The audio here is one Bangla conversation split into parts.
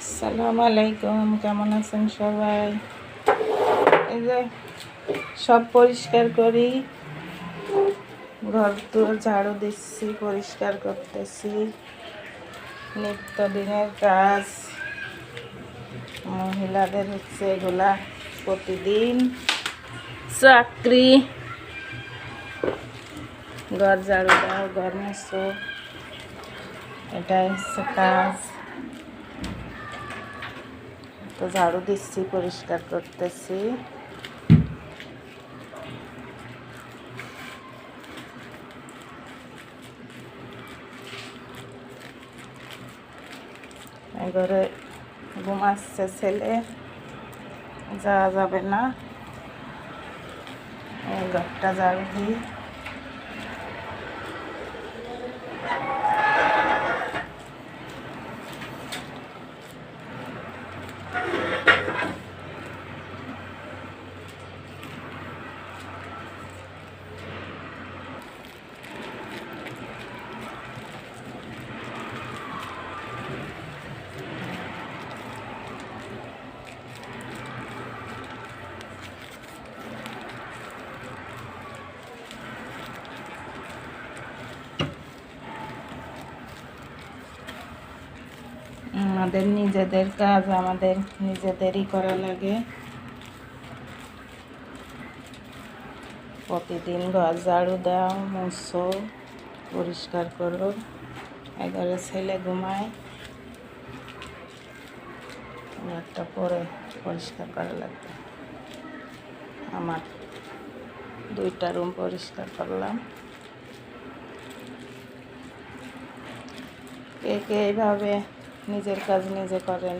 আসসালামু আলাইকুম, কেমন আছেন সবাই? এই যে সব পরিষ্কার করি, ঘর তো ঝাড়ু দিচ্ছি, পরিষ্কার করতেছি। নিত্যদিনের কাজ, মহিলাদের হচ্ছে এগুলা প্রতিদিন চাকরি। ঘর ঝাড়ু দাও, ঘর মুছো, এটাই হচ্ছে কাজ। তো ঝাড়ু দিচ্ছি, পরিষ্কার করতেছি। ঘরে ঘুমাচ্ছে ছেলে, যাওয়া যাবে না। এই ঘরটা ঝাড়ু দিই। আমাদের নিজেদের কাজ আমাদের নিজেদেরই করা লাগে। প্রতিদিন ঘর ঝাড়ু দাও, মুছো, পরিষ্কার করো। এবারে ছেলে ঘুমায়, ঘরটা পরে পরিষ্কার করা লাগবে। আমার 2টা রুম পরিষ্কার করলাম। কে কে এইভাবে নিজের কাজ নিজে করেন?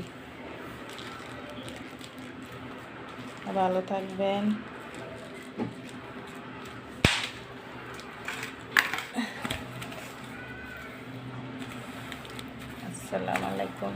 ভালো থাকবেন। আসসালামু আলাইকুম।